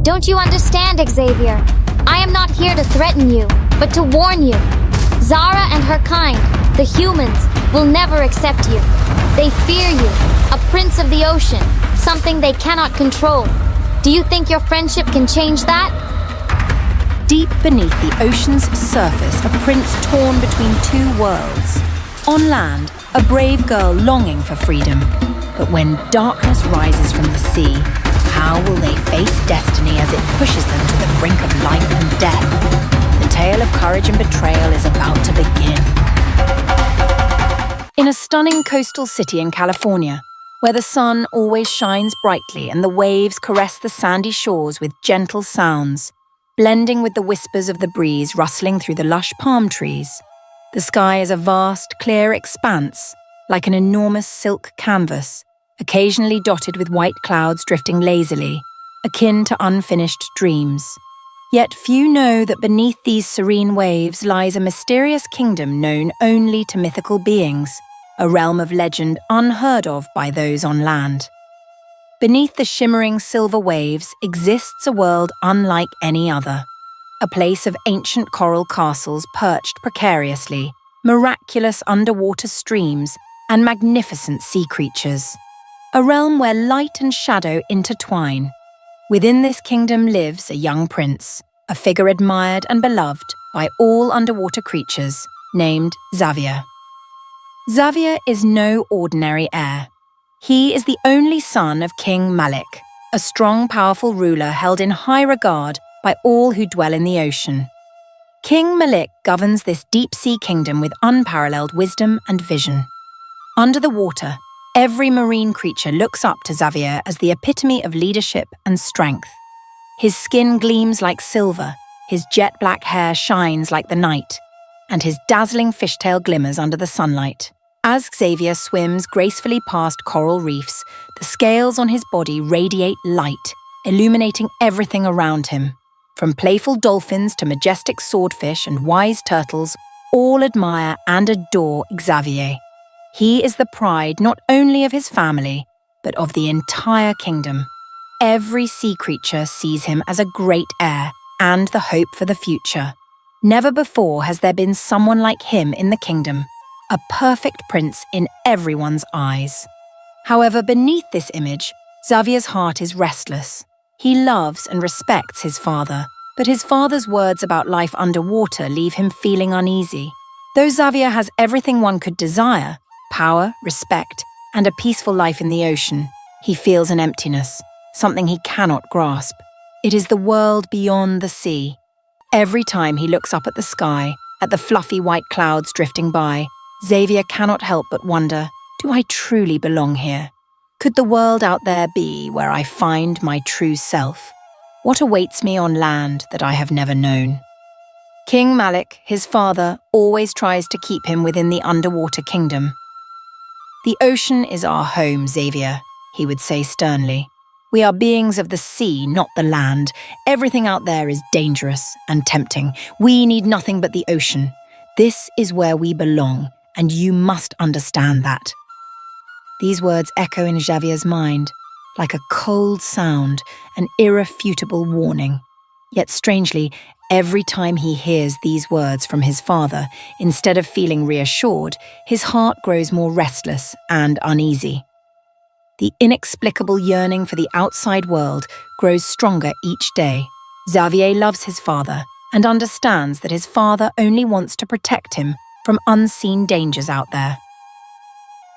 Don't you understand, Xavier? I am not here to threaten you, but to warn you. Zara and her kind, the humans, will never accept you. They fear you, a prince of the ocean, something they cannot control. Do you think your friendship can change that? Deep beneath the ocean's surface, a prince torn between two worlds. On land, a brave girl longing for freedom. But when darkness rises from the sea, how will they face destiny as it pushes them to the brink of life and death? The tale of courage and betrayal is about to begin. In a stunning coastal city in California, where the sun always shines brightly and the waves caress the sandy shores with gentle sounds, blending with the whispers of the breeze rustling through the lush palm trees, the sky is a vast, clear expanse, like an enormous silk canvas, occasionally dotted with white clouds drifting lazily, akin to unfinished dreams. Yet few know that beneath these serene waves lies a mysterious kingdom known only to mythical beings, a realm of legend unheard of by those on land. Beneath the shimmering silver waves exists a world unlike any other, a place of ancient coral castles perched precariously, miraculous underwater streams, and magnificent sea creatures. A realm where light and shadow intertwine. Within this kingdom lives a young prince, a figure admired and beloved by all underwater creatures, named Xavier. Xavier is no ordinary heir. He is the only son of King Malik, a strong, powerful ruler held in high regard by all who dwell in the ocean. King Malik governs this deep-sea kingdom with unparalleled wisdom and vision. Under the water, every marine creature looks up to Xavier as the epitome of leadership and strength. His skin gleams like silver, his jet-black hair shines like the night, and his dazzling fishtail glimmers under the sunlight. As Xavier swims gracefully past coral reefs, the scales on his body radiate light, illuminating everything around him. From playful dolphins to majestic swordfish and wise turtles, all admire and adore Xavier. He is the pride not only of his family, but of the entire kingdom. Every sea creature sees him as a great heir and the hope for the future. Never before has there been someone like him in the kingdom, a perfect prince in everyone's eyes. However, beneath this image, Xavier's heart is restless. He loves and respects his father, but his father's words about life underwater leave him feeling uneasy. Though Xavier has everything one could desire, power, respect, and a peaceful life in the ocean, he feels an emptiness, something he cannot grasp. It is the world beyond the sea. Every time he looks up at the sky, at the fluffy white clouds drifting by, Xavier cannot help but wonder, do I truly belong here? Could the world out there be where I find my true self? What awaits me on land that I have never known? King Malik, his father, always tries to keep him within the underwater kingdom. The ocean is our home, Xavier, he would say sternly. We are beings of the sea, not the land. Everything out there is dangerous and tempting. We need nothing but the ocean. This is where we belong, and you must understand that. These words echo in Xavier's mind, like a cold sound, an irrefutable warning. Yet strangely, every time he hears these words from his father, instead of feeling reassured, his heart grows more restless and uneasy. The inexplicable yearning for the outside world grows stronger each day. Xavier loves his father and understands that his father only wants to protect him from unseen dangers out there.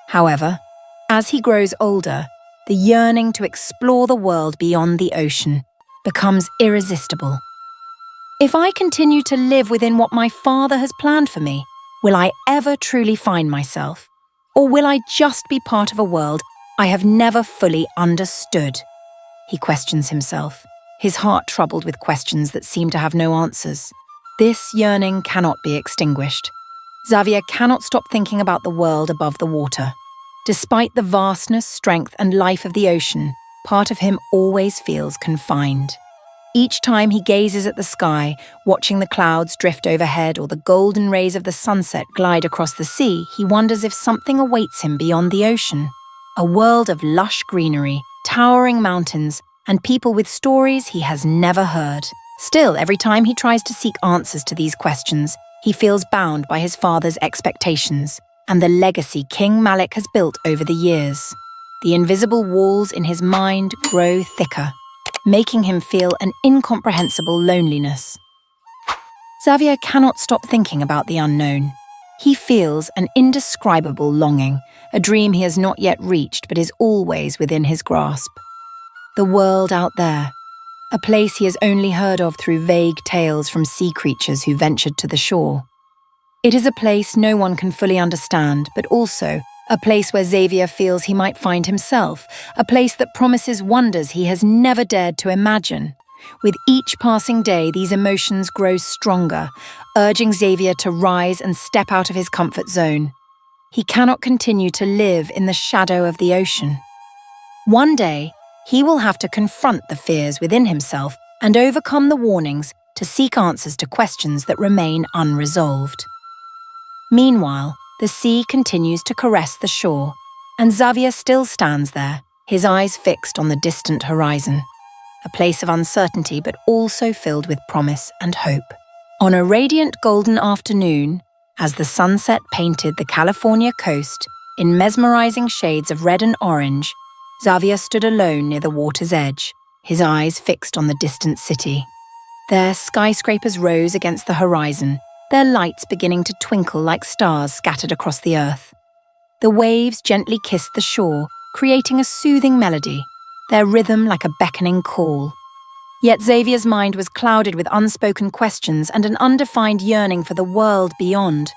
However, as he grows older, the yearning to explore the world beyond the ocean becomes irresistible. If I continue to live within what my father has planned for me, will I ever truly find myself? Or will I just be part of a world I have never fully understood? He questions himself, his heart troubled with questions that seem to have no answers. This yearning cannot be extinguished. Xavier cannot stop thinking about the world above the water. Despite the vastness, strength, and life of the ocean, part of him always feels confined. Each time he gazes at the sky, watching the clouds drift overhead or the golden rays of the sunset glide across the sea, he wonders if something awaits him beyond the ocean. A world of lush greenery, towering mountains, and people with stories he has never heard. Still, every time he tries to seek answers to these questions, he feels bound by his father's expectations and the legacy King Malik has built over the years. The invisible walls in his mind grow thicker, making him feel an incomprehensible loneliness. Xavier cannot stop thinking about the unknown. He feels an indescribable longing, a dream he has not yet reached but is always within his grasp. The world out there, a place he has only heard of through vague tales from sea creatures who ventured to the shore. It is a place no one can fully understand, but also a place where Xavier feels he might find himself, a place that promises wonders he has never dared to imagine. With each passing day, these emotions grow stronger, urging Xavier to rise and step out of his comfort zone. He cannot continue to live in the shadow of the ocean. One day, he will have to confront the fears within himself and overcome the warnings to seek answers to questions that remain unresolved. Meanwhile, the sea continues to caress the shore, and Xavier still stands there, his eyes fixed on the distant horizon. A place of uncertainty but also filled with promise and hope. On a radiant golden afternoon, as the sunset painted the California coast in mesmerizing shades of red and orange, Xavier stood alone near the water's edge, his eyes fixed on the distant city. There, skyscrapers rose against the horizon, their lights beginning to twinkle like stars scattered across the earth. The waves gently kissed the shore, creating a soothing melody, their rhythm like a beckoning call. Yet Xavier's mind was clouded with unspoken questions and an undefined yearning for the world beyond.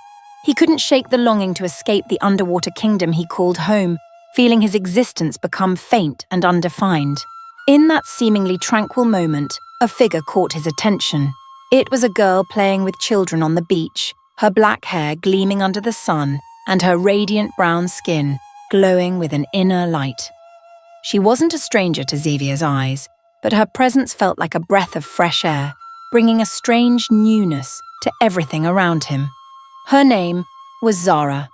He couldn't shake the longing to escape the underwater kingdom he called home, feeling his existence become faint and undefined. In that seemingly tranquil moment, a figure caught his attention. It was a girl playing with children on the beach, her black hair gleaming under the sun and her radiant brown skin glowing with an inner light. She wasn't a stranger to Xavier's eyes, but her presence felt like a breath of fresh air, bringing a strange newness to everything around him. Her name was Zara,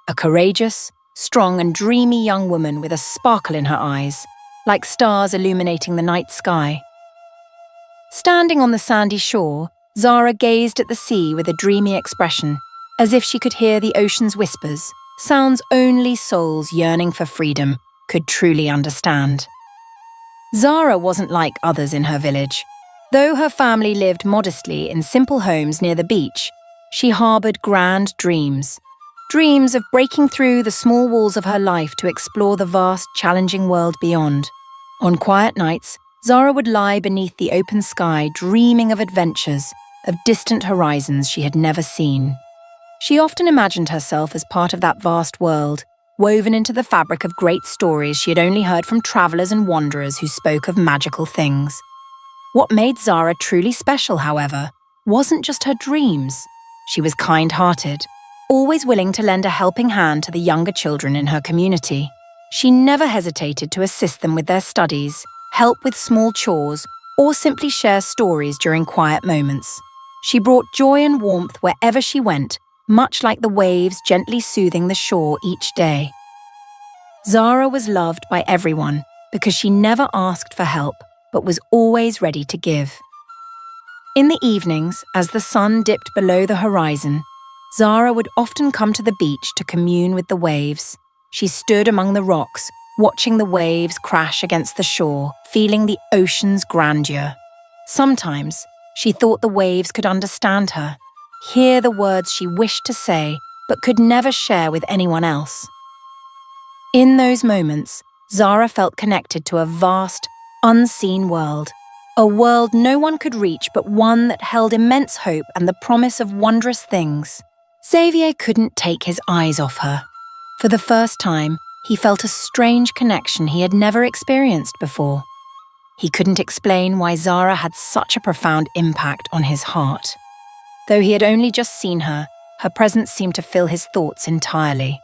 a courageous, strong and dreamy young woman with a sparkle in her eyes, like stars illuminating the night sky. Standing on the sandy shore, Zara gazed at the sea with a dreamy expression, as if she could hear the ocean's whispers, sounds only souls yearning for freedom could truly understand. Zara wasn't like others in her village. Though her family lived modestly in simple homes near the beach, she harbored grand dreams. Dreams of breaking through the small walls of her life to explore the vast, challenging world beyond. On quiet nights, Zara would lie beneath the open sky dreaming of adventures, of distant horizons she had never seen. She often imagined herself as part of that vast world, woven into the fabric of great stories she had only heard from travelers and wanderers who spoke of magical things. What made Zara truly special, however, wasn't just her dreams. She was kind-hearted, always willing to lend a helping hand to the younger children in her community. She never hesitated to assist them with their studies, help with small chores, or simply share stories during quiet moments. She brought joy and warmth wherever she went, much like the waves gently soothing the shore each day. Zara was loved by everyone because she never asked for help, but was always ready to give. In the evenings, as the sun dipped below the horizon, Zara would often come to the beach to commune with the waves. She stood among the rocks, watching the waves crash against the shore, feeling the ocean's grandeur. Sometimes, she thought the waves could understand her, hear the words she wished to say, but could never share with anyone else. In those moments, Zara felt connected to a vast, unseen world, a world no one could reach but one that held immense hope and the promise of wondrous things. Xavier couldn't take his eyes off her. For the first time, he felt a strange connection he had never experienced before. He couldn't explain why Zara had such a profound impact on his heart. Though he had only just seen her, her presence seemed to fill his thoughts entirely.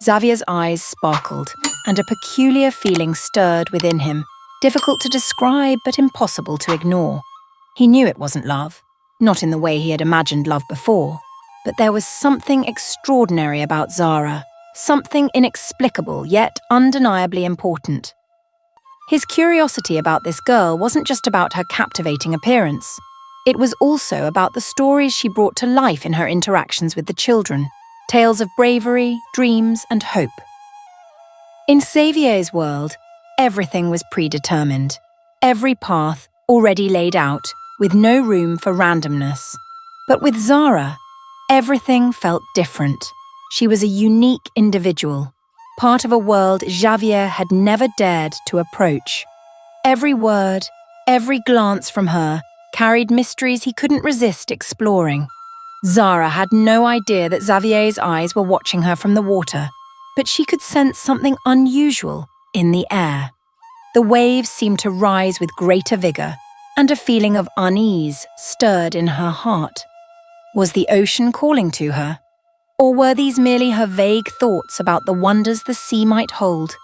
Xavier's eyes sparkled, and a peculiar feeling stirred within him, difficult to describe but impossible to ignore. He knew it wasn't love, not in the way he had imagined love before, but there was something extraordinary about Zara, something inexplicable yet undeniably important. His curiosity about this girl wasn't just about her captivating appearance. It was also about the stories she brought to life in her interactions with the children, tales of bravery, dreams, and hope. In Xavier's world, everything was predetermined, every path already laid out, with no room for randomness. But with Zara, everything felt different. She was a unique individual, part of a world Xavier had never dared to approach. Every word, every glance from her carried mysteries he couldn't resist exploring. Zara had no idea that Xavier's eyes were watching her from the water, but she could sense something unusual in the air. The waves seemed to rise with greater vigor, and a feeling of unease stirred in her heart. Was the ocean calling to her? Or were these merely her vague thoughts about the wonders the sea might hold?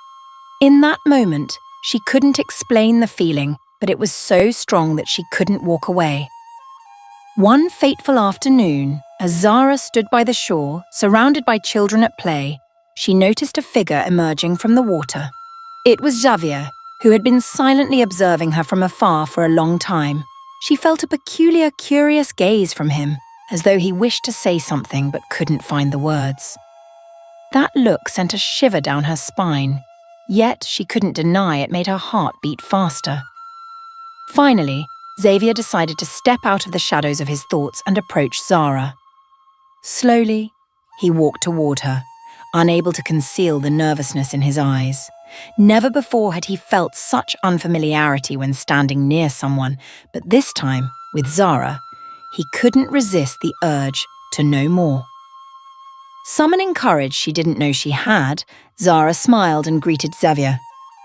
In that moment, she couldn't explain the feeling, but it was so strong that she couldn't walk away. One fateful afternoon, as Zara stood by the shore, surrounded by children at play, she noticed a figure emerging from the water. It was Xavier, who had been silently observing her from afar for a long time. She felt a peculiar, curious gaze from him, as though he wished to say something but couldn't find the words. That look sent a shiver down her spine, yet she couldn't deny it made her heart beat faster. Finally, Xavier decided to step out of the shadows of his thoughts and approach Zara. Slowly, he walked toward her, unable to conceal the nervousness in his eyes. Never before had he felt such unfamiliarity when standing near someone, but this time, with Zara, he couldn't resist the urge to know more. Summoning courage she didn't know she had, Zara smiled and greeted Xavier.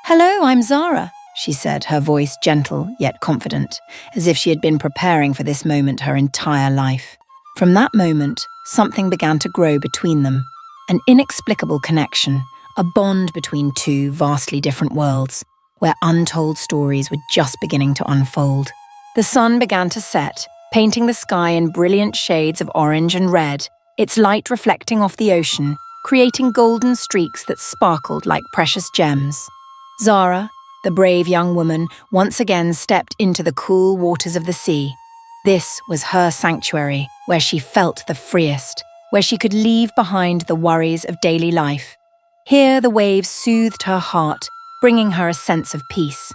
"Hello, I'm Zara," she said, her voice gentle yet confident, as if she had been preparing for this moment her entire life. From that moment, something began to grow between them, an inexplicable connection, a bond between two vastly different worlds, where untold stories were just beginning to unfold. The sun began to set, painting the sky in brilliant shades of orange and red, its light reflecting off the ocean, creating golden streaks that sparkled like precious gems. Zara, the brave young woman, once again stepped into the cool waters of the sea. This was her sanctuary, where she felt the freest, where she could leave behind the worries of daily life. Here the waves soothed her heart, bringing her a sense of peace.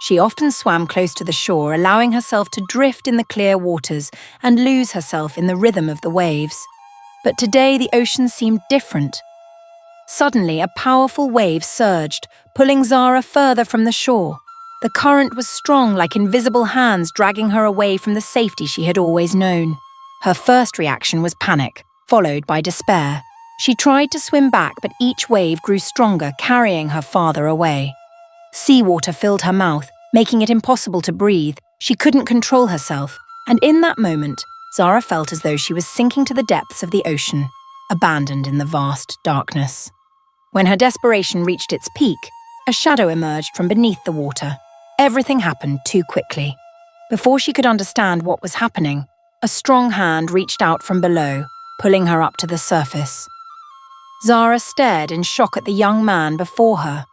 She often swam close to the shore, allowing herself to drift in the clear waters and lose herself in the rhythm of the waves. But today the ocean seemed different. Suddenly, a powerful wave surged, pulling Zara further from the shore. The current was strong, like invisible hands dragging her away from the safety she had always known. Her first reaction was panic, followed by despair. She tried to swim back, but each wave grew stronger, carrying her farther away. Seawater filled her mouth, making it impossible to breathe. She couldn't control herself, and in that moment, Zara felt as though she was sinking to the depths of the ocean, abandoned in the vast darkness. When her desperation reached its peak, a shadow emerged from beneath the water. Everything happened too quickly. Before she could understand what was happening, a strong hand reached out from below, pulling her up to the surface. Zara stared in shock at the young man before her,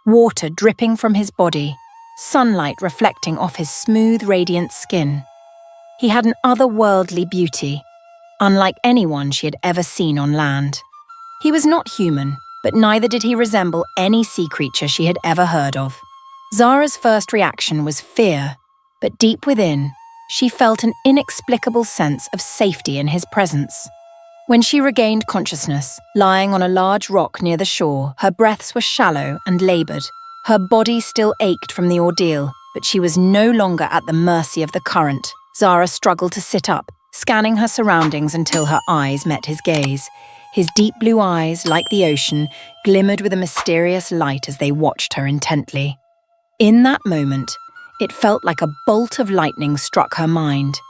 water dripping from his body, sunlight reflecting off his smooth, radiant skin. He had an otherworldly beauty, unlike anyone she had ever seen on land. He was not human, but neither did he resemble any sea creature she had ever heard of. Zara's first reaction was fear, but deep within, she felt an inexplicable sense of safety in his presence. When she regained consciousness, lying on a large rock near the shore, her breaths were shallow and laboured. Her body still ached from the ordeal, but she was no longer at the mercy of the current. Zara struggled to sit up, scanning her surroundings until her eyes met his gaze. His deep blue eyes, like the ocean, glimmered with a mysterious light as they watched her intently. In that moment, it felt like a bolt of lightning struck her mind.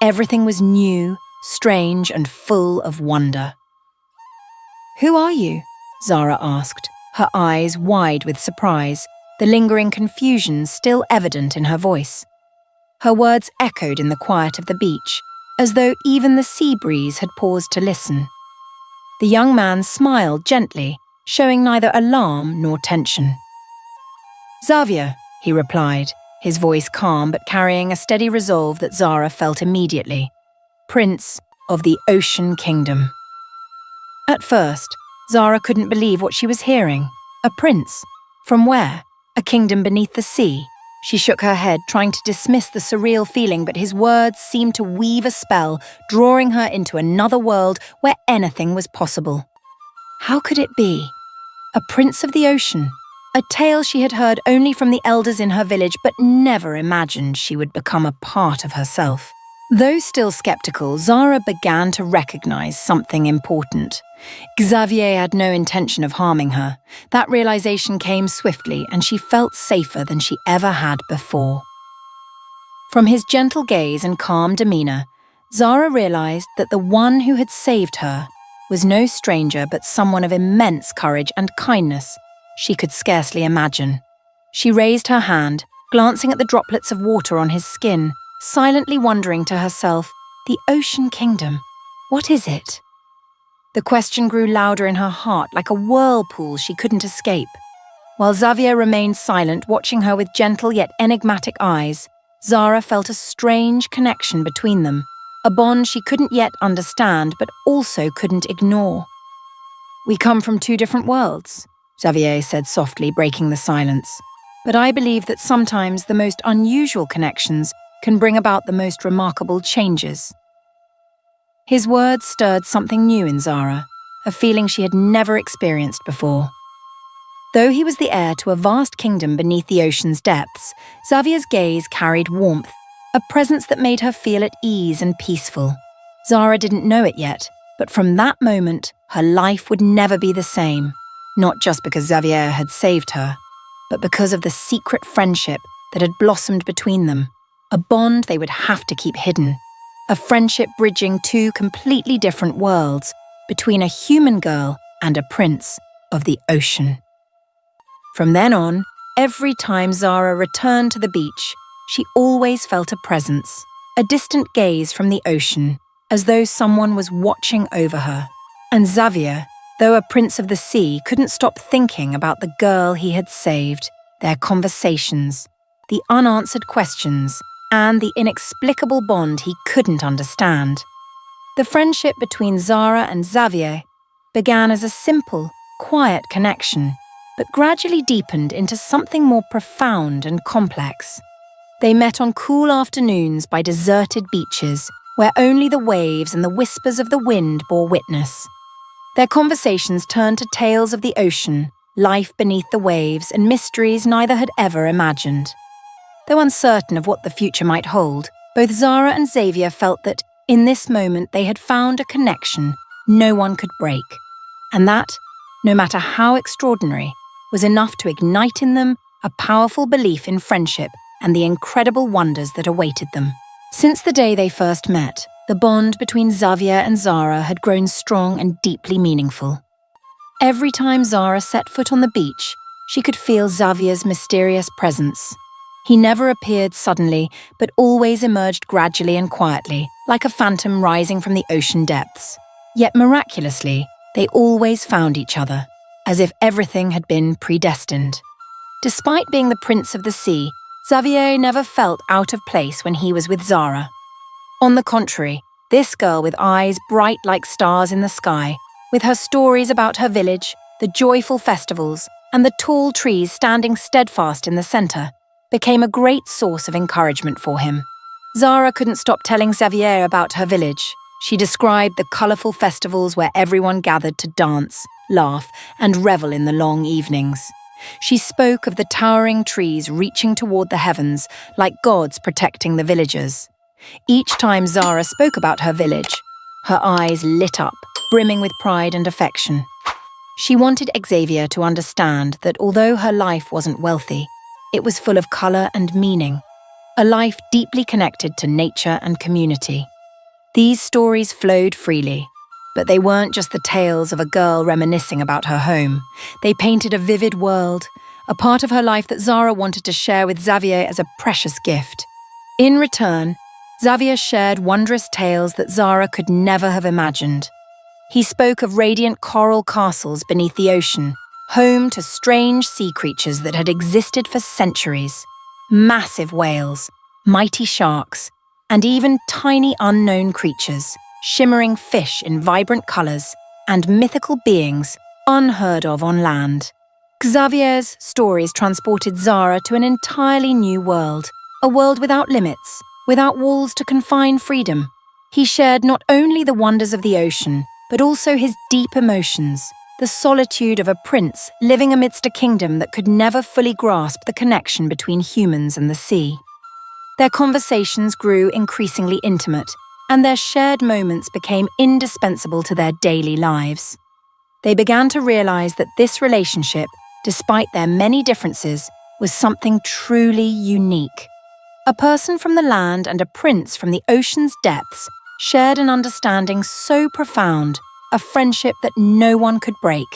Everything was new, strange, and full of wonder. "Who are you?" Zara asked, her eyes wide with surprise, the lingering confusion still evident in her voice. Her words echoed in the quiet of the beach, as though even the sea breeze had paused to listen. The young man smiled gently, showing neither alarm nor tension. "Xavier," he replied, his voice calm but carrying a steady resolve that Zara felt immediately. "Prince of the Ocean Kingdom." At first, Zara couldn't believe what she was hearing. A prince? From where? A kingdom beneath the sea? She shook her head, trying to dismiss the surreal feeling, but his words seemed to weave a spell, drawing her into another world where anything was possible. How could it be? A prince of the ocean? A tale she had heard only from the elders in her village, but never imagined she would become a part of herself. Though still skeptical, Zara began to recognize something important. Xavier had no intention of harming her. That realization came swiftly, and she felt safer than she ever had before. From his gentle gaze and calm demeanor, Zara realized that the one who had saved her was no stranger but someone of immense courage and kindness she could scarcely imagine. She raised her hand, glancing at the droplets of water on his skin, silently wondering to herself, "The Ocean Kingdom, what is it?" The question grew louder in her heart, like a whirlpool she couldn't escape. While Xavier remained silent, watching her with gentle yet enigmatic eyes, Zara felt a strange connection between them, a bond she couldn't yet understand but also couldn't ignore. "We come from two different worlds," Xavier said softly, breaking the silence. "But I believe that sometimes the most unusual connections can bring about the most remarkable changes." His words stirred something new in Zara, a feeling she had never experienced before. Though he was the heir to a vast kingdom beneath the ocean's depths, Xavier's gaze carried warmth, a presence that made her feel at ease and peaceful. Zara didn't know it yet, but from that moment, her life would never be the same, not just because Xavier had saved her, but because of the secret friendship that had blossomed between them, a bond they would have to keep hidden. A friendship bridging two completely different worlds, between a human girl and a prince of the ocean. From then on, every time Zara returned to the beach, she always felt a presence, a distant gaze from the ocean, as though someone was watching over her. And Xavier, though a prince of the sea, couldn't stop thinking about the girl he had saved, their conversations, the unanswered questions, and the inexplicable bond he couldn't understand. The friendship between Zara and Xavier began as a simple, quiet connection, but gradually deepened into something more profound and complex. They met on cool afternoons by deserted beaches, where only the waves and the whispers of the wind bore witness. Their conversations turned to tales of the ocean, life beneath the waves, and mysteries neither had ever imagined. Though uncertain of what the future might hold, both Zara and Xavier felt that, in this moment, they had found a connection no one could break, and that, no matter how extraordinary, was enough to ignite in them a powerful belief in friendship and the incredible wonders that awaited them. Since the day they first met, the bond between Xavier and Zara had grown strong and deeply meaningful. Every time Zara set foot on the beach, she could feel Xavier's mysterious presence. He never appeared suddenly, but always emerged gradually and quietly, like a phantom rising from the ocean depths. Yet miraculously, they always found each other, as if everything had been predestined. Despite being the prince of the sea, Xavier never felt out of place when he was with Zara. On the contrary, this girl with eyes bright like stars in the sky, with her stories about her village, the joyful festivals, and the tall trees standing steadfast in the center, became a great source of encouragement for him. Zara couldn't stop telling Xavier about her village. She described the colorful festivals where everyone gathered to dance, laugh, and revel in the long evenings. She spoke of the towering trees reaching toward the heavens, like gods protecting the villagers. Each time Zara spoke about her village, her eyes lit up, brimming with pride and affection. She wanted Xavier to understand that although her life wasn't wealthy, it was full of color and meaning, a life deeply connected to nature and community. These stories flowed freely, but they weren't just the tales of a girl reminiscing about her home. They painted a vivid world, a part of her life that Zara wanted to share with Xavier as a precious gift. In return, Xavier shared wondrous tales that Zara could never have imagined. He spoke of radiant coral castles beneath the ocean, home to strange sea creatures that had existed for centuries. Massive whales, mighty sharks, and even tiny unknown creatures, shimmering fish in vibrant colours, and mythical beings unheard of on land. Xavier's stories transported Zara to an entirely new world, a world without limits, without walls to confine freedom. He shared not only the wonders of the ocean, but also his deep emotions, the solitude of a prince living amidst a kingdom that could never fully grasp the connection between humans and the sea. Their conversations grew increasingly intimate, and their shared moments became indispensable to their daily lives. They began to realize that this relationship, despite their many differences, was something truly unique. A person from the land and a prince from the ocean's depths shared an understanding so profound, a friendship that no one could break.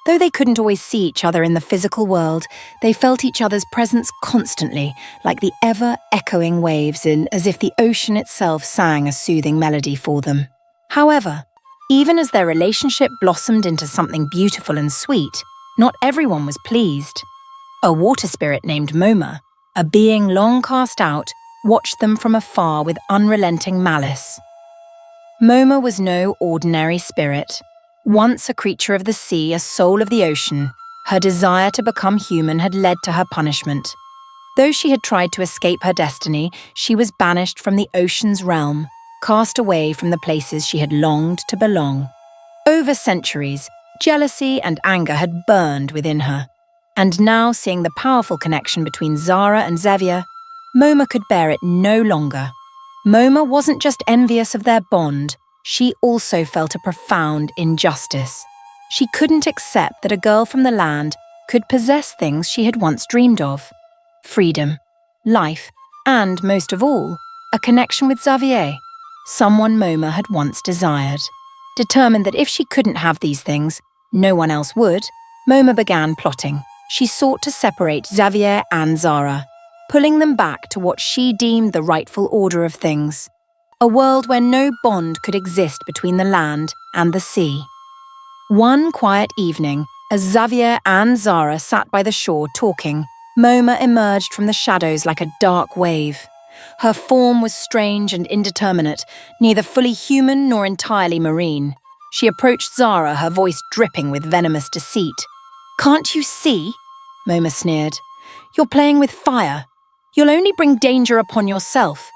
Though they couldn't always see each other in the physical world, they felt each other's presence constantly, like the ever-echoing waves as if the ocean itself sang a soothing melody for them. However, even as their relationship blossomed into something beautiful and sweet, not everyone was pleased. A water spirit named Moma, a being long cast out, watched them from afar with unrelenting malice. Moma was no ordinary spirit. Once a creature of the sea, a soul of the ocean, her desire to become human had led to her punishment. Though she had tried to escape her destiny, she was banished from the ocean's realm, cast away from the places she had longed to belong. Over centuries, jealousy and anger had burned within her, and now seeing the powerful connection between Zara and Xavier, Moma could bear it no longer. Moma wasn't just envious of their bond, she also felt a profound injustice. She couldn't accept that a girl from the land could possess things she had once dreamed of: freedom, life, and, most of all, a connection with Xavier, someone Moma had once desired. Determined that if she couldn't have these things, no one else would, Moma began plotting. She sought to separate Xavier and Zara, pulling them back to what she deemed the rightful order of things. A world where no bond could exist between the land and the sea. One quiet evening, as Xavier and Zara sat by the shore talking, Moma emerged from the shadows like a dark wave. Her form was strange and indeterminate, neither fully human nor entirely marine. She approached Zara, her voice dripping with venomous deceit. "Can't you see?" Moma sneered. "You're playing with fire. You'll only bring danger upon yourself.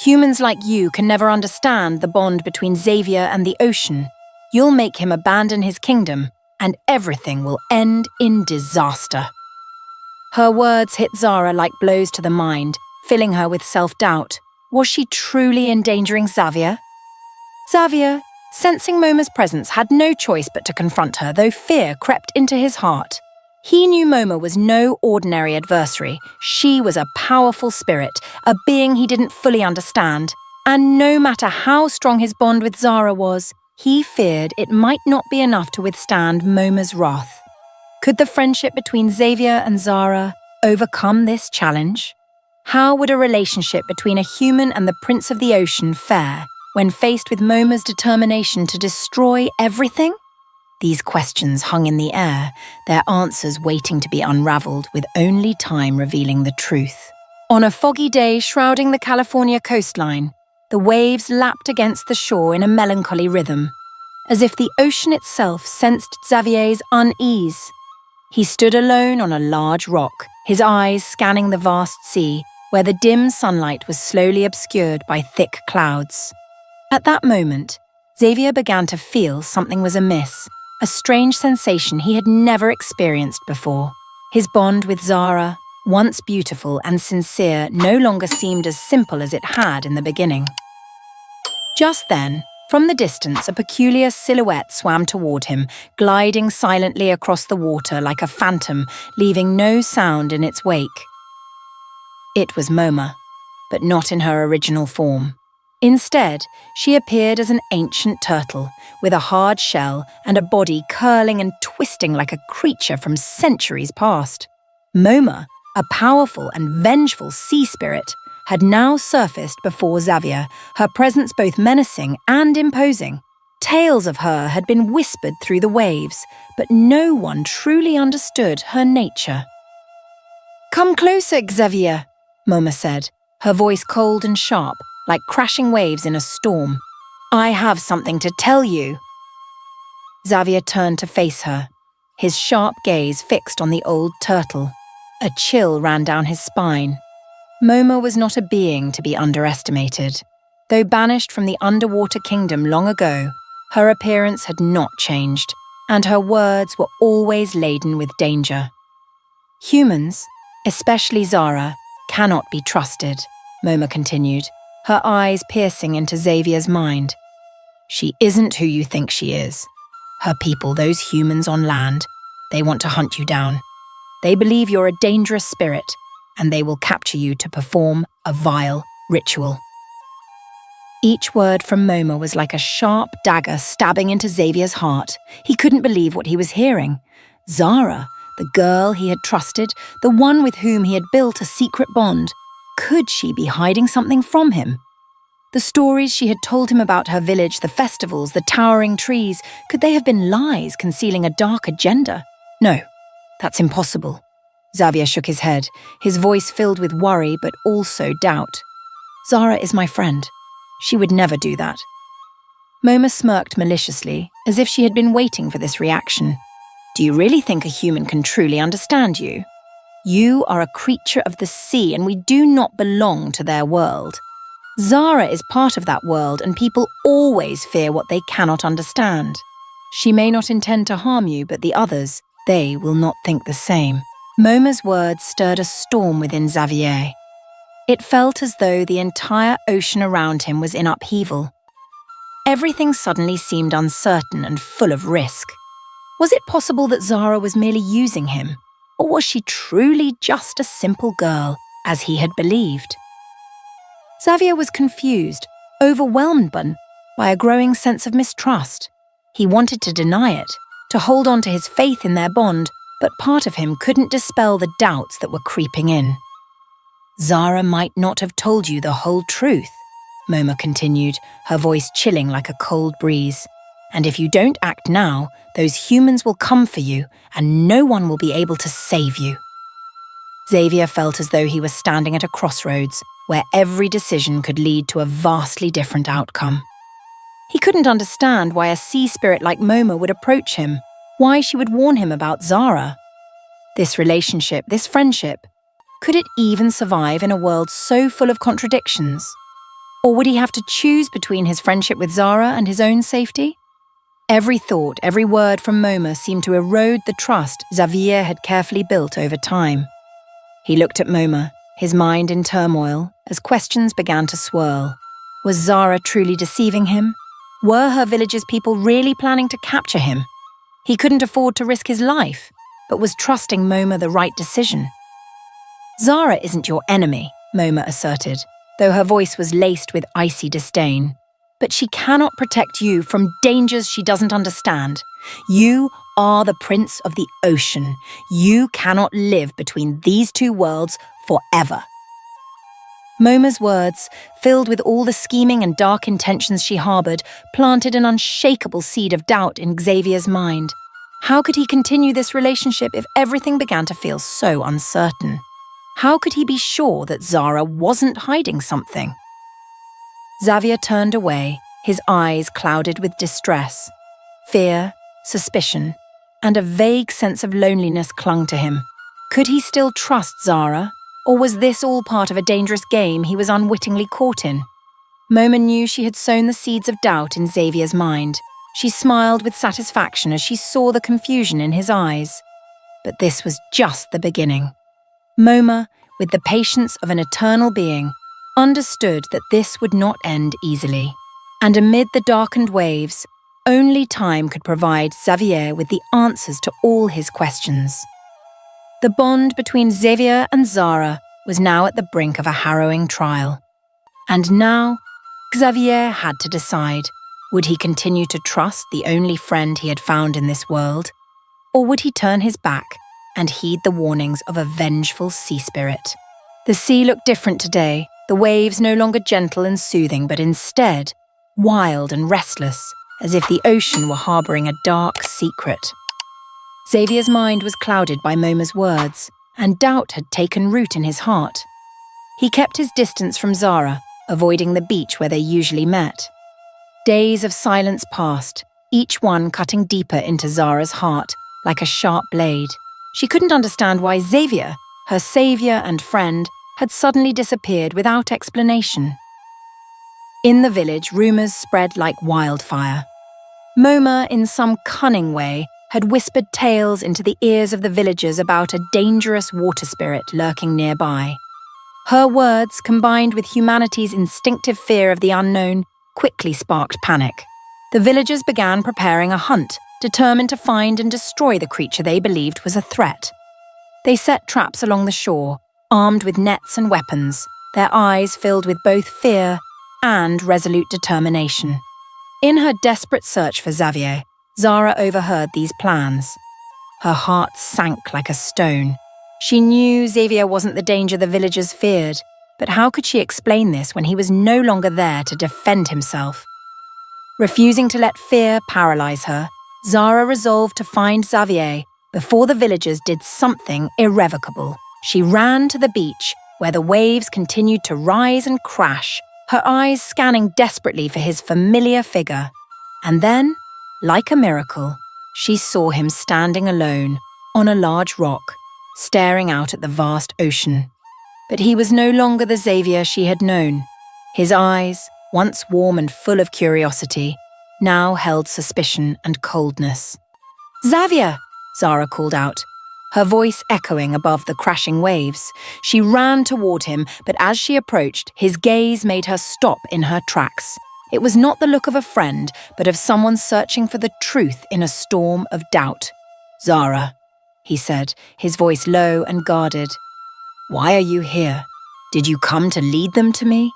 Humans like you can never understand the bond between Xavier and the ocean. You'll make him abandon his kingdom, and everything will end in disaster." Her words hit Zara like blows to the mind, filling her with self-doubt. Was she truly endangering Xavier? Xavier, sensing Moma's presence, had no choice but to confront her, though fear crept into his heart. He knew Moma was no ordinary adversary. She was a powerful spirit, a being he didn't fully understand. And no matter how strong his bond with Zara was, he feared it might not be enough to withstand Moma's wrath. Could the friendship between Xavier and Zara overcome this challenge? How would a relationship between a human and the Prince of the Ocean fare when faced with Moma's determination to destroy everything? These questions hung in the air, their answers waiting to be unraveled, with only time revealing the truth. On a foggy day shrouding the California coastline, the waves lapped against the shore in a melancholy rhythm, as if the ocean itself sensed Xavier's unease. He stood alone on a large rock, his eyes scanning the vast sea, where the dim sunlight was slowly obscured by thick clouds. At that moment, Xavier began to feel something was amiss, a strange sensation he had never experienced before. His bond with Zara, once beautiful and sincere, no longer seemed as simple as it had in the beginning. Just then, from the distance, a peculiar silhouette swam toward him, gliding silently across the water like a phantom, leaving no sound in its wake. It was Moma, but not in her original form. Instead, she appeared as an ancient turtle, with a hard shell and a body curling and twisting like a creature from centuries past. Moma, a powerful and vengeful sea spirit, had now surfaced before Xavier, her presence both menacing and imposing. Tales of her had been whispered through the waves, but no one truly understood her nature. "Come closer, Xavier," Moma said, her voice cold and sharp, like crashing waves in a storm. "I have something to tell you." Xavier turned to face her, his sharp gaze fixed on the old turtle. A chill ran down his spine. Moma was not a being to be underestimated. Though banished from the underwater kingdom long ago, her appearance had not changed, and her words were always laden with danger. "Humans, especially Zara, cannot be trusted," Moma continued, her eyes piercing into Xavier's mind. "She isn't who you think she is. Her people, those humans on land, they want to hunt you down. They believe you're a dangerous spirit, and they will capture you to perform a vile ritual." Each word from Moma was like a sharp dagger stabbing into Xavier's heart. He couldn't believe what he was hearing. Zara, the girl he had trusted, the one with whom he had built a secret bond, could she be hiding something from him? The stories she had told him about her village, the festivals, the towering trees, could they have been lies concealing a dark agenda? No, that's impossible. Xavier shook his head, his voice filled with worry but also doubt. "Zara is my friend. She would never do that." Moma smirked maliciously, as if she had been waiting for this reaction. "Do you really think a human can truly understand you? You are a creature of the sea, and we do not belong to their world. Zara is part of that world, and people always fear what they cannot understand. She may not intend to harm you, but the others, they will not think the same." Moma's words stirred a storm within Xavier. It felt as though the entire ocean around him was in upheaval. Everything suddenly seemed uncertain and full of risk. Was it possible that Zara was merely using him, or was she truly just a simple girl, as he had believed? Xavier was confused, overwhelmed by a growing sense of mistrust. He wanted to deny it, to hold on to his faith in their bond, but part of him couldn't dispel the doubts that were creeping in. "Zara might not have told you the whole truth," Moma continued, her voice chilling like a cold breeze. "And if you don't act now, those humans will come for you, and no one will be able to save you." Xavier felt as though he was standing at a crossroads, where every decision could lead to a vastly different outcome. He couldn't understand why a sea spirit like Moma would approach him, why she would warn him about Zara. This relationship, this friendship, could it even survive in a world so full of contradictions? Or would he have to choose between his friendship with Zara and his own safety? Every thought, every word from Moma seemed to erode the trust Xavier had carefully built over time. He looked at Moma, his mind in turmoil, as questions began to swirl. Was Zara truly deceiving him? Were her village's people really planning to capture him? He couldn't afford to risk his life, but was trusting Moma the right decision. "Zara isn't your enemy," Moma asserted, though her voice was laced with icy disdain. "But she cannot protect you from dangers she doesn't understand. You are the prince of the ocean. You cannot live between these two worlds forever." Moma's words, filled with all the scheming and dark intentions she harbored, planted an unshakable seed of doubt in Xavier's mind. How could he continue this relationship if everything began to feel so uncertain? How could he be sure that Zara wasn't hiding something? Xavier turned away, his eyes clouded with distress. Fear, suspicion, and a vague sense of loneliness clung to him. Could he still trust Zara, or was this all part of a dangerous game he was unwittingly caught in? Moma knew she had sown the seeds of doubt in Xavier's mind. She smiled with satisfaction as she saw the confusion in his eyes. But this was just the beginning. Moma, with the patience of an eternal being, understood that this would not end easily. And amid the darkened waves, only time could provide Xavier with the answers to all his questions. The bond between Xavier and Zara was now at the brink of a harrowing trial. And now, Xavier had to decide, would he continue to trust the only friend he had found in this world, or would he turn his back and heed the warnings of a vengeful sea spirit? The sea looked different today, the waves no longer gentle and soothing, but instead wild and restless, as if the ocean were harboring a dark secret. Xavier's mind was clouded by Moma's words, and doubt had taken root in his heart. He kept his distance from Zara, avoiding the beach where they usually met. Days of silence passed, each one cutting deeper into Zara's heart, like a sharp blade. She couldn't understand why Xavier, her savior and friend, had suddenly disappeared without explanation. In the village, rumours spread like wildfire. Moma, in some cunning way, had whispered tales into the ears of the villagers about a dangerous water spirit lurking nearby. Her words, combined with humanity's instinctive fear of the unknown, quickly sparked panic. The villagers began preparing a hunt, determined to find and destroy the creature they believed was a threat. They set traps along the shore, armed with nets and weapons, their eyes filled with both fear and resolute determination. In her desperate search for Xavier, Zara overheard these plans. Her heart sank like a stone. She knew Xavier wasn't the danger the villagers feared, but how could she explain this when he was no longer there to defend himself? Refusing to let fear paralyze her, Zara resolved to find Xavier before the villagers did something irrevocable. She ran to the beach, where the waves continued to rise and crash, her eyes scanning desperately for his familiar figure. And then, like a miracle, she saw him standing alone on a large rock, staring out at the vast ocean. But he was no longer the Xavier she had known. His eyes, once warm and full of curiosity, now held suspicion and coldness. "Xavier!" Zara called out, her voice echoing above the crashing waves. She ran toward him, but as she approached, his gaze made her stop in her tracks. It was not the look of a friend, but of someone searching for the truth in a storm of doubt. "Zara," he said, his voice low and guarded. "Why are you here? Did you come to lead them to me?"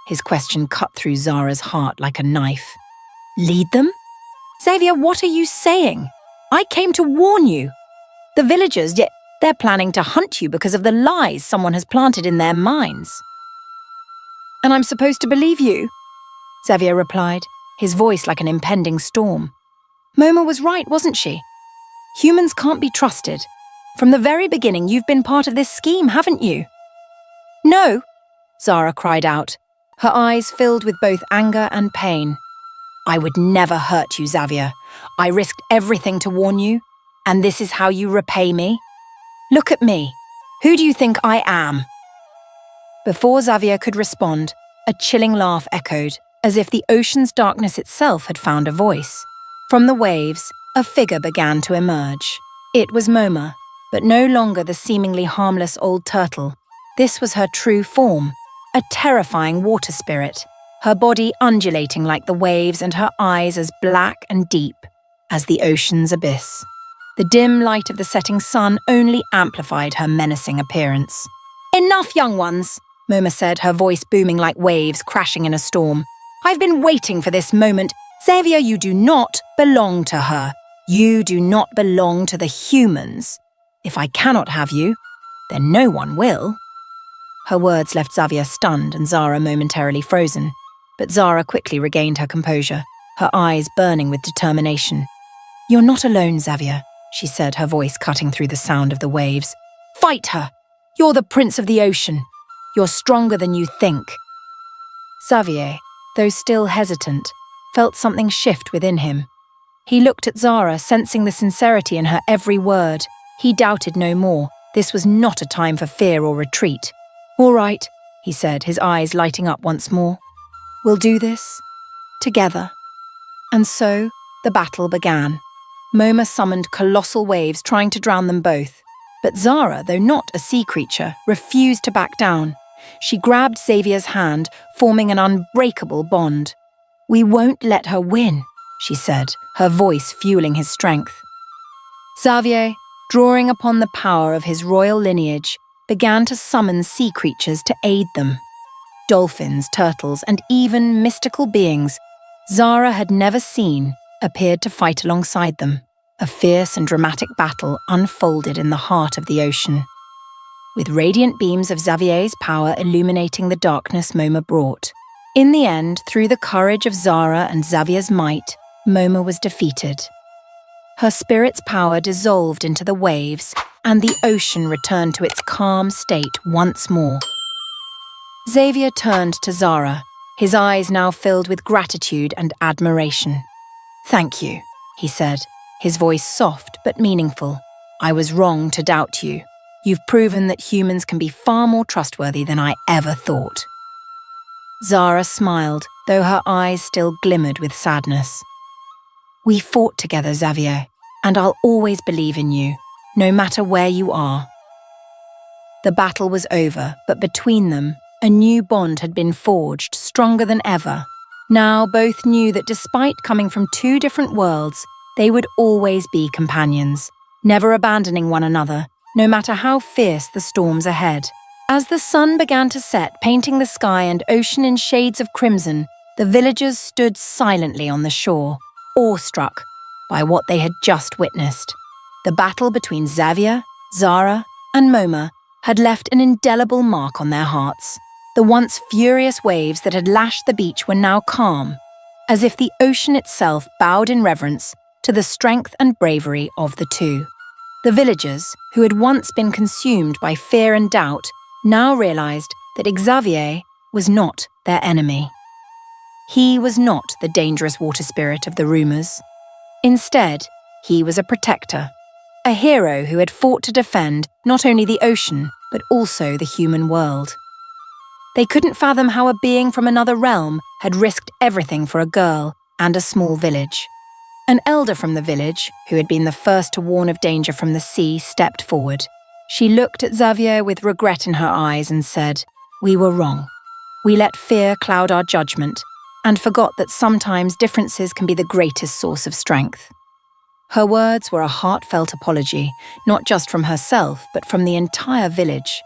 His question cut through Zara's heart like a knife. "Lead them? Xavier, what are you saying? I came to warn you. The villagers, yet they're planning to hunt you because of the lies someone has planted in their minds." "And I'm supposed to believe you?" Xavier replied, his voice like an impending storm. "Moma was right, wasn't she? Humans can't be trusted. From the very beginning, you've been part of this scheme, haven't you?" "No," Zara cried out, her eyes filled with both anger and pain. "I would never hurt you, Xavier. I risked everything to warn you, and this is how you repay me? Look at me. Who do you think I am?" Before Xavier could respond, a chilling laugh echoed, as if the ocean's darkness itself had found a voice. From the waves, a figure began to emerge. It was Moma, but no longer the seemingly harmless old turtle. This was her true form, a terrifying water spirit, her body undulating like the waves and her eyes as black and deep as the ocean's abyss. The dim light of the setting sun only amplified her menacing appearance. "Enough, young ones," Moma said, her voice booming like waves crashing in a storm. "I've been waiting for this moment. Xavier, you do not belong to her. You do not belong to the humans. If I cannot have you, then no one will." Her words left Xavier stunned and Zara momentarily frozen, but Zara quickly regained her composure, her eyes burning with determination. "You're not alone, Xavier," she said, her voice cutting through the sound of the waves. "Fight her! You're the prince of the ocean. You're stronger than you think." Xavier, though still hesitant, felt something shift within him. He looked at Zara, sensing the sincerity in her every word. He doubted no more. This was not a time for fear or retreat. "All right," he said, his eyes lighting up once more. "We'll do this together." And so the battle began. Moma summoned colossal waves, trying to drown them both. But Zara, though not a sea creature, refused to back down. She grabbed Xavier's hand, forming an unbreakable bond. "We won't let her win," she said, her voice fueling his strength. Xavier, drawing upon the power of his royal lineage, began to summon sea creatures to aid them. Dolphins, turtles, and even mystical beings Zara had never seen appeared to fight alongside them. A fierce and dramatic battle unfolded in the heart of the ocean, with radiant beams of Xavier's power illuminating the darkness Moma brought. In the end, through the courage of Zara and Xavier's might, Moma was defeated. Her spirit's power dissolved into the waves, and the ocean returned to its calm state once more. Xavier turned to Zara, his eyes now filled with gratitude and admiration. "Thank you," he said, his voice soft but meaningful. "I was wrong to doubt you. You've proven that humans can be far more trustworthy than I ever thought." Zara smiled, though her eyes still glimmered with sadness. "We fought together, Xavier, and I'll always believe in you, no matter where you are." The battle was over, but between them, a new bond had been forged, stronger than ever. Now both knew that despite coming from two different worlds, they would always be companions, never abandoning one another, no matter how fierce the storms ahead. As the sun began to set, painting the sky and ocean in shades of crimson, the villagers stood silently on the shore, awestruck by what they had just witnessed. The battle between Xavier, Zara, and Moma had left an indelible mark on their hearts. The once furious waves that had lashed the beach were now calm, as if the ocean itself bowed in reverence to the strength and bravery of the two. The villagers, who had once been consumed by fear and doubt, now realized that Xavier was not their enemy. He was not the dangerous water spirit of the rumors. Instead, he was a protector, a hero who had fought to defend not only the ocean, but also the human world. They couldn't fathom how a being from another realm had risked everything for a girl and a small village. An elder from the village, who had been the first to warn of danger from the sea, stepped forward. She looked at Xavier with regret in her eyes and said, "We were wrong. We let fear cloud our judgment and forgot that sometimes differences can be the greatest source of strength." Her words were a heartfelt apology, not just from herself, but from the entire village.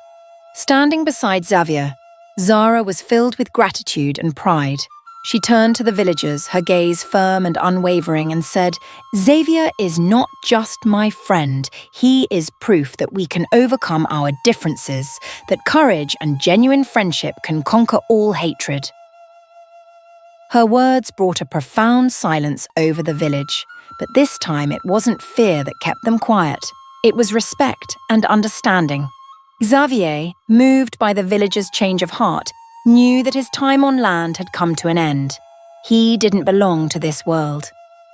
Standing beside Xavier, Zara was filled with gratitude and pride. She turned to the villagers, her gaze firm and unwavering, and said, "Xavier is not just my friend. He is proof that we can overcome our differences, that courage and genuine friendship can conquer all hatred." Her words brought a profound silence over the village, but this time it wasn't fear that kept them quiet. It was respect and understanding. Xavier, moved by the villagers' change of heart, knew that his time on land had come to an end. He didn't belong to this world.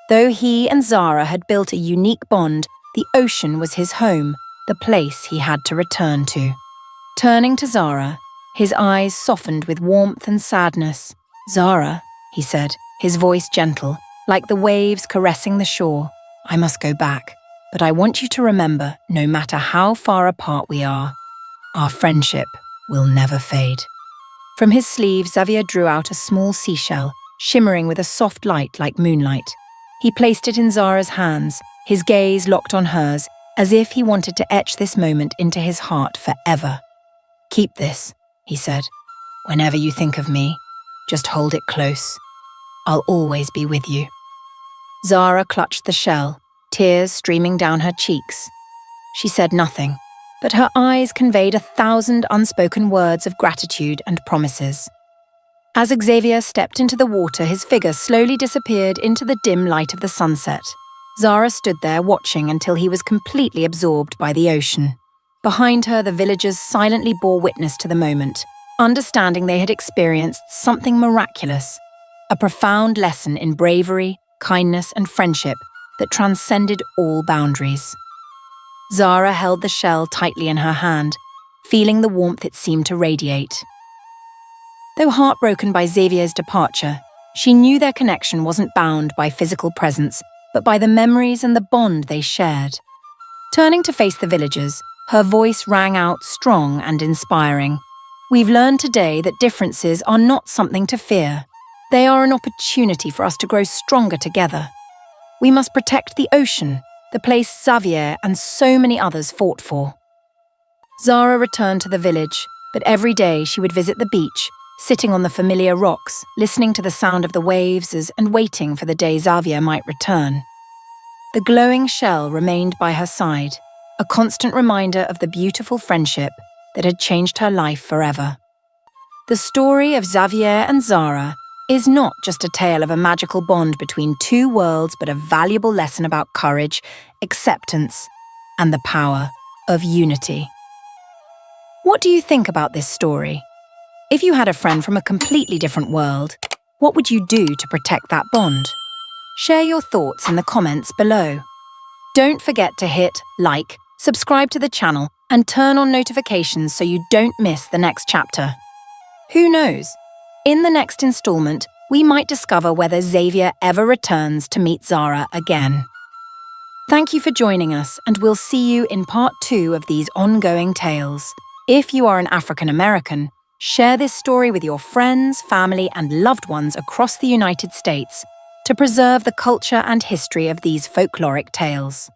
Though he and Zara had built a unique bond, the ocean was his home, the place he had to return to. Turning to Zara, his eyes softened with warmth and sadness. "Zara," he said, his voice gentle, like the waves caressing the shore, "I must go back, but I want you to remember, no matter how far apart we are, our friendship will never fade." From his sleeve, Xavier drew out a small seashell, shimmering with a soft light like moonlight. He placed it in Zara's hands, his gaze locked on hers, as if he wanted to etch this moment into his heart forever. "Keep this," he said. "Whenever you think of me, just hold it close. I'll always be with you." Zara clutched the shell, tears streaming down her cheeks. She said nothing, but her eyes conveyed 1,000 unspoken words of gratitude and promises. As Xavier stepped into the water, his figure slowly disappeared into the dim light of the sunset. Zara stood there watching until he was completely absorbed by the ocean. Behind her, the villagers silently bore witness to the moment, understanding they had experienced something miraculous, a profound lesson in bravery, kindness, and friendship that transcended all boundaries. Zara held the shell tightly in her hand, feeling the warmth it seemed to radiate. Though heartbroken by Xavier's departure, she knew their connection wasn't bound by physical presence, but by the memories and the bond they shared. Turning to face the villagers, her voice rang out strong and inspiring. "We've learned today that differences are not something to fear. They are an opportunity for us to grow stronger together. We must protect the ocean, the place Xavier and so many others fought for." Zara returned to the village, but every day she would visit the beach, sitting on the familiar rocks, listening to the sound of the waves and waiting for the day Xavier might return. The glowing shell remained by her side, a constant reminder of the beautiful friendship that had changed her life forever. The story of Xavier and Zara is not just a tale of a magical bond between two worlds, but a valuable lesson about courage, acceptance, and the power of unity. What do you think about this story? If you had a friend from a completely different world, what would you do to protect that bond? Share your thoughts in the comments below. Don't forget to hit like, subscribe to the channel, and turn on notifications so you don't miss the next chapter. Who knows? In the next installment, we might discover whether Xavier ever returns to meet Zara again. Thank you for joining us, and we'll see you in part 2 of these ongoing tales. If you are an African American, share this story with your friends, family, and loved ones across the United States to preserve the culture and history of these folkloric tales.